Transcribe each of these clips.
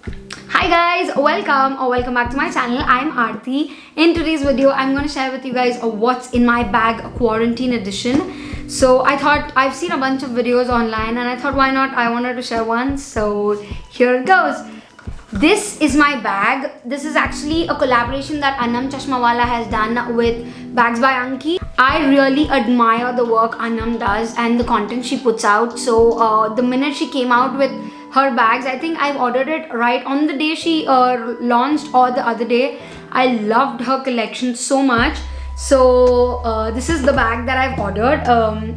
Hi guys, welcome back to my channel. I'm Aarati. In today's video, I'm going to share with you guys what's in my bag quarantine edition. So I thought I've seen a bunch of videos online and I thought why not, I wanted to share one. So here it goes. This is my bag. This is actually a collaboration that Anam Chashmawala has done with Bags by Anki. I really admire the work Anam does and the content she puts out. So the minute she came out with her bags, I think I've ordered it right on the day she launched or the other day. I loved her collection so much. So this is the bag that I've ordered,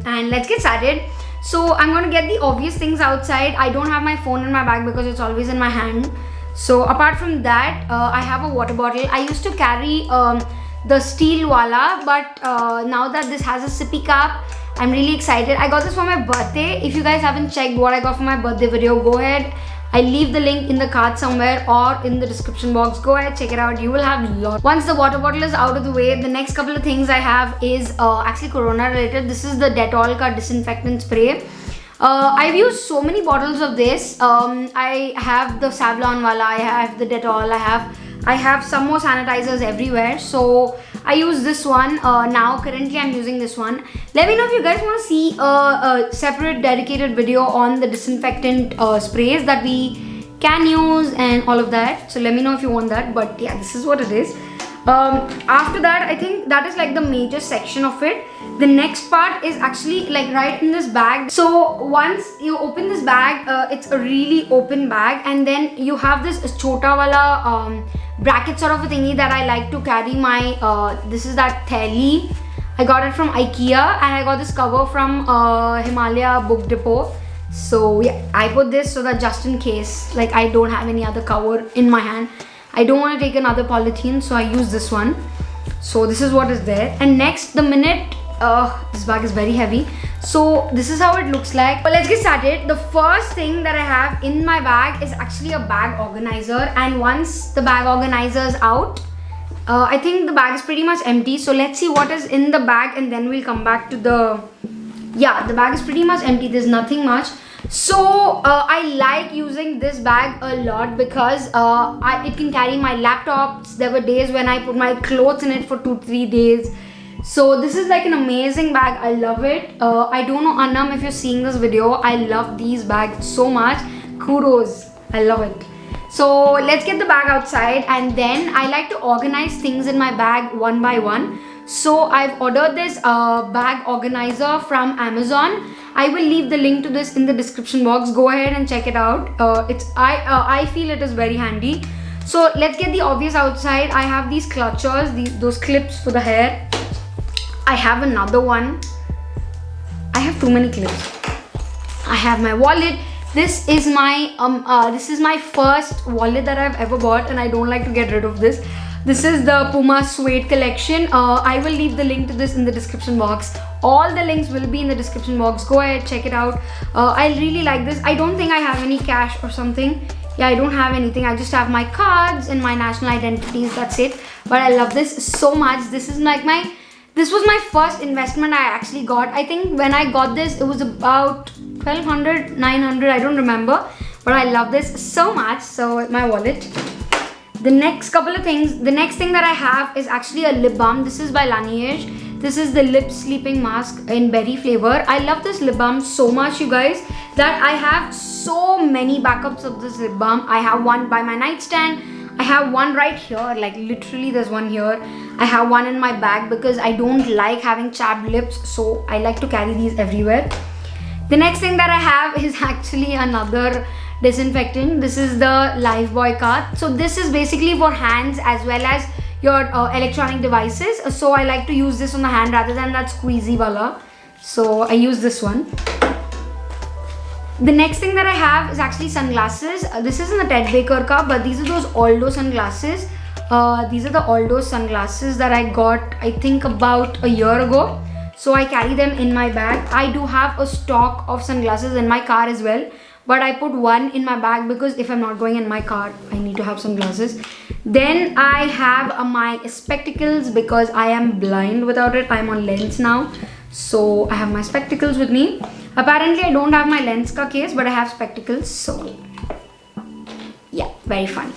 and let's get started. So I'm going to get the obvious things outside. I don't have my phone in my bag because it's always in my hand. So apart from that, I have a water bottle. I used to carry the steel wala, but now that this has a sippy cap, I'm really excited. I got this for my birthday. If you guys haven't checked what I got for my birthday video, go ahead. I'll leave the link in the card somewhere or in the description box. Go ahead, check it out. You will have a lot. Once the water bottle is out of the way, the next couple of things I have is actually corona related. This is the Dettol ka disinfectant spray. I've used so many bottles of this. I have the Savlon wala, I have the Dettol, I have some more sanitizers everywhere. So I use this one. Now currently I'm using this one. Let me know if you guys want to see a separate dedicated video on the disinfectant sprays that we can use and all of that. So let me know if you want that. But yeah, this is what it is. After that, I think that is like the major section of it. The next part is actually like right in this bag. So once you open this bag, it's a really open bag, and then you have this chota wala bracket sort of a thingy that I like to carry my this is that theli. I got it from IKEA and I got this cover from Himalaya Book Depot. So yeah, I put this so that just in case like I don't have any other cover in my hand, I don't want to take another polythene, so I use this one. So this is what is there. And next, the minute this bag is very heavy, so this is how it looks like. But let's get started. The first thing that I have in my bag is actually a bag organizer, and once the bag organizer is out, I think the bag is pretty much empty. So let's see what is in the bag and then we'll come back to the the bag is pretty much empty. There's nothing much. So I like using this bag a lot because it can carry my laptops. There were days when I put my clothes in it for 2-3 days. So this is like an amazing bag. I love it. I don't know, Anam, if you're seeing this video, I love these bags so much. Kudos. I love it. So let's get the bag outside, and then I like to organize things in my bag one by one. So I've ordered this bag organizer from Amazon. I will leave the link to this in the description box. Go ahead and check it out. I feel it is very handy. So let's get the obvious outside. I have these clutchers, those clips for the hair. I have another one. I have too many clips. I have my wallet. This is my first wallet that I've ever bought, and I don't like to get rid of this. This is the Puma Suede collection. I will leave the link to this in the description box. All the links will be in the description box. Go ahead, check it out. I really like this. I don't think I have any cash or something. Yeah, I don't have anything. I just have my cards and my national identities. That's it. But I love this so much. This was my first investment I actually got. I think when I got this, it was about 1200, 900. I don't remember. But I love this so much. So my wallet. The next thing that I have is actually a lip balm. This is by Laneige. This is the lip sleeping mask in berry flavor. I love this lip balm so much, you guys, that I have so many backups of this lip balm. I have one by my nightstand. I have one right here, like literally there's one here. I have one in my bag because I don't like having chapped lips, so I like to carry these everywhere. The next thing that I have is actually another disinfectant. This is the Lifebuoy card. So this is basically for hands as well as your electronic devices. So I like to use this on the hand rather than that squeezy wala. So I use this one. The next thing that I have is actually sunglasses. This isn't the Ted Baker ka, but these are those Aldo sunglasses. These are the Aldo sunglasses that I got, I think, about a year ago. So I carry them in my bag. I do have a stock of sunglasses in my car as well, but I put one in my bag because if I'm not going in my car, I need to have sunglasses. Then I have my spectacles because I am blind without it. I'm on lens now. So I have my spectacles with me. Apparently I don't have my lens ka case, but I have spectacles. So yeah, very funny.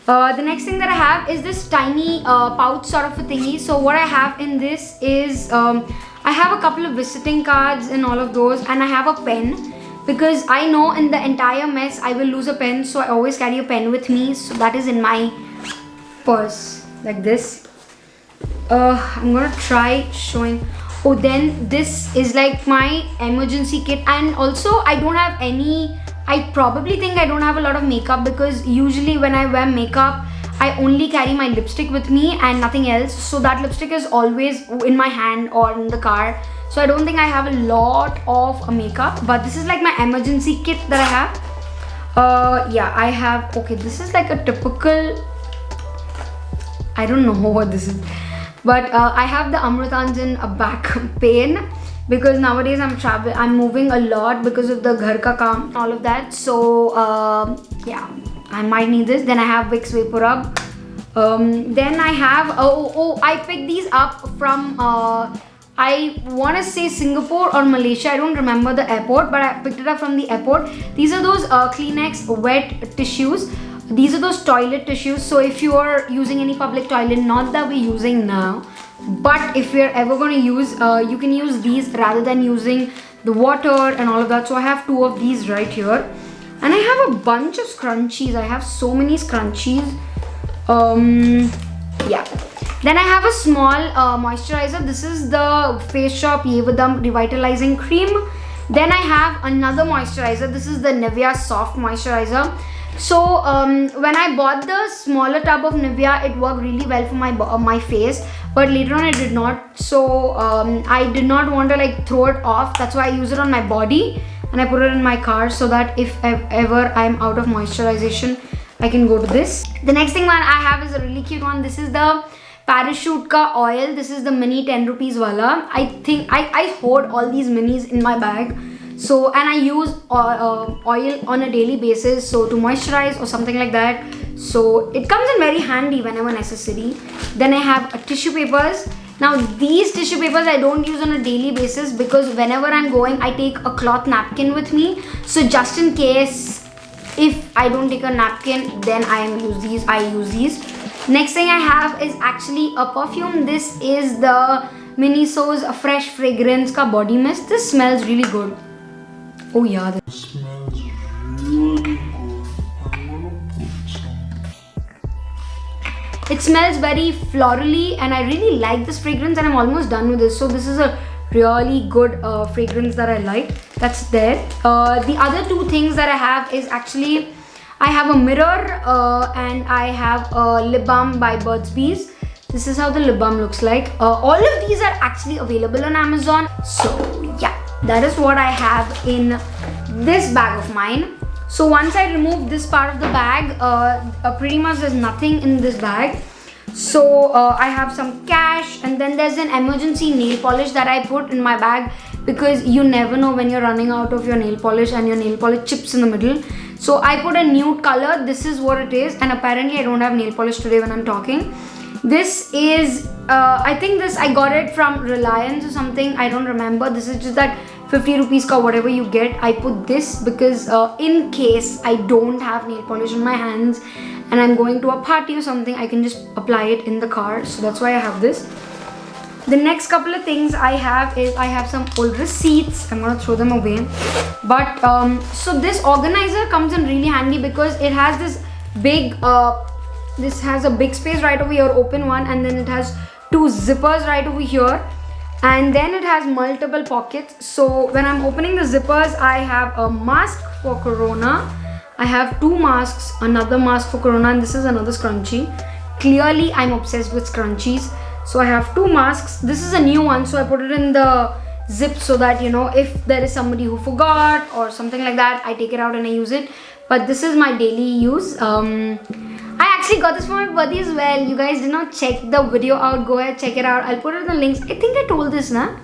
The next thing that I have is this tiny pouch sort of a thingy. So what I have in this is I have a couple of visiting cards and all of those, and I have a pen because I know in the entire mess I will lose a pen, so I always carry a pen with me. So that is in my purse like this. I'm gonna try showing. Oh, then this is like my emergency kit, and also I don't have any, I probably think I don't have a lot of makeup because usually when I wear makeup I only carry my lipstick with me and nothing else. So that lipstick is always in my hand or in the car. So I don't think I have a lot of makeup, but this is like my emergency kit that I have. Yeah, I have, okay, this is like a typical, I don't know what this is, but I have the Amrutanjan back pain because nowadays I'm moving a lot because of the ghar ka kaam, all of that. So yeah, I might need this. Then I have Vicks Vapor Rub. Then I have, I picked these up from I want to say Singapore or Malaysia, I don't remember the airport, but I picked it up from the airport. These are those Kleenex wet tissues. These are those toilet tissues. So if you are using any public toilet, not that we're using now, but if you're ever going to use, you can use these rather than using the water and all of that. So I have 2 of these right here, and I have a bunch of scrunchies. I have so many scrunchies. Yeah. Then I have a small moisturizer. This is the Face Shop Yevadam Revitalizing Cream. Then I have another moisturizer. This is the Nivea Soft Moisturizer. So when I bought the smaller tub of Nivea, it worked really well for my face, but later on it did not. So I did not want to like throw it off. That's why I use it on my body and I put it in my car so that if ever I'm out of moisturization, I can go to this. The next thing that I have is a really cute one. This is the Parachute Ka Oil. This is the mini 10 rupees wala. I think I hoard all these minis in my bag. So, and I use oil on a daily basis, so to moisturize or something like that. So it comes in very handy whenever necessary. Then I have tissue papers. Now these tissue papers I don't use on a daily basis because whenever I'm going, I take a cloth napkin with me. So just in case if I don't take a napkin, then I use these. Next thing I have is actually a perfume. This is the Miniso's Fresh Fragrance Ka Body Mist. This smells really good. Oh yeah. It smells really good. I'm gonna put some. It smells very florally and I really like this fragrance, and I'm almost done with this. So this is a really good fragrance that I like. That's there. The other 2 things that I have is actually I have a mirror and I have a lip balm by Burt's Bees. This is how the lip balm looks like. All of these are actually available on Amazon. So yeah, that is what I have in this bag of mine. So once I remove this part of the bag, pretty much there's nothing in this bag. So I have some cash, and then there's an emergency nail polish that I put in my bag because you never know when you're running out of your nail polish and your nail polish chips in the middle. So I put a nude color. This is what it is, and apparently I don't have nail polish today when I'm talking. This is I think this I got it from Reliance or something, I don't remember. This is just that 50 rupees ka whatever you get. I put this because in case I don't have nail polish on my hands and I'm going to a party or something, I can just apply it in the car. So that's why I have this. The next couple of things I have is I have some old receipts. I'm gonna throw them away. But so this organizer comes in really handy because it has this big this has a big space right over here, open one, and then it has 2 zippers right over here, and then it has multiple pockets. So when I'm opening the zippers, I have a mask for Corona. I have 2 masks, another mask for Corona, and this is another scrunchie. Clearly I'm obsessed with scrunchies. So I have 2 masks. This is a new one, so I put it in the zip so that, you know, if there is somebody who forgot or something like that, I take it out and I use it. But this is my daily use. I actually got this for my birthday as well. You guys did not check the video out, go ahead, check it out. I'll put it in the links. I think I told this, na?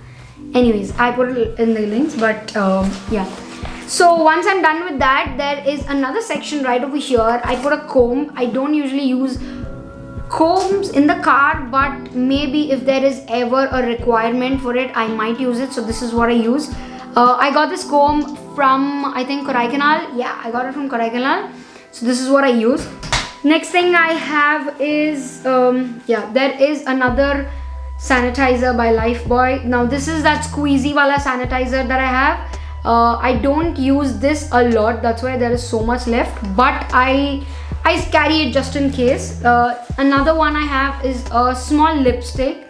Anyways, I put it in the links, but yeah. So once I'm done with that, there is another section right over here. I put a comb. I don't usually use combs in the car, but maybe if there is ever a requirement for it, I might use it. So this is what I use. I got this comb from, I think, Kodaikanal. Yeah, I got it from Kodaikanal. So this is what I use. Next thing I have is there is another sanitizer by Lifebuoy. Now this is that squeezy wala sanitizer that I have. I don't use this a lot, that's why there is so much left, but I carry it just in case. Another one I have is a small lipstick.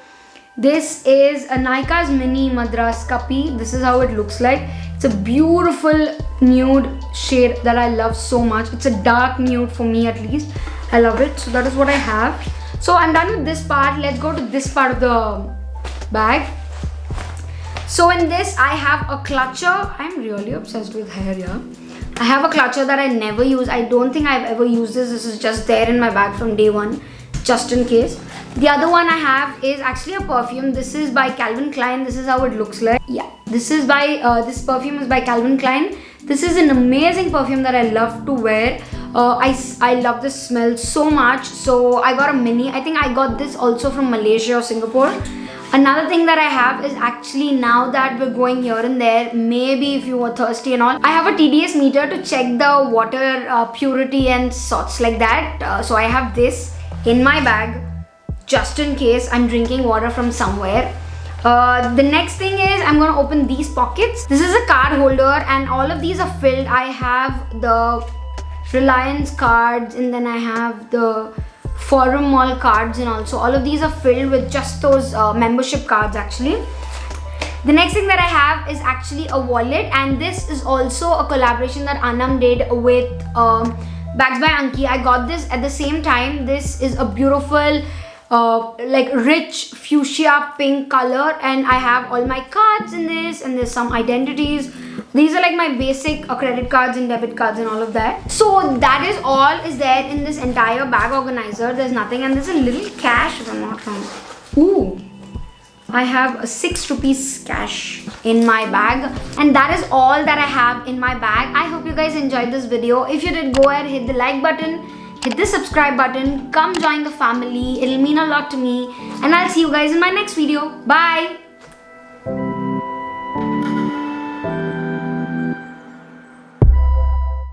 This is a Nykaa's Mini Madras Kapi. This is how it looks like. It's a beautiful nude shade that I love so much. It's a dark nude for me, at least. I love it. So that is what I have. So I'm done with this part. Let's go to this part of the bag. So in this I have a clutcher. I'm really obsessed with hair, yeah. I have a clutcher that I never use. I don't think I've ever used this. This is just there in my bag from day one, just in case. The other one I have is actually a perfume. This is by Calvin Klein. This is how it looks like. Yeah, this is by this perfume is by Calvin Klein. This is an amazing perfume that I love to wear. I love this smell so much. So I got a mini. I think I got this also from Malaysia or Singapore. Another thing that I have is actually, now that we're going here and there, maybe if you were thirsty and all, I have a Tds Meter to check the water purity and sorts like that. So I have this in my bag just in case I'm drinking water from somewhere. The next thing is I'm going to open these pockets. This is a card holder and all of these are filled. I have the Reliance cards and then I have the Forum Mall cards, and also all of these are filled with just those membership cards actually. The next thing that I have is actually a wallet, and this is also a collaboration that Anam did with Bags by Anki. I got this at the same time. This is a beautiful like rich fuchsia pink color, and I have all my cards in this, and there's some identities. These are like my basic credit cards and debit cards and all of that. So that is all is there in this entire bag organizer. There's nothing, and there's a little cash if I'm not wrong. Ooh, I have a 6 rupees cash in my bag, and that is all that I have in my bag. I hope you guys enjoyed this video. If you did, go ahead, hit the like button, hit the subscribe button, come join the family. It'll mean a lot to me, and I'll see you guys in my next video. Bye.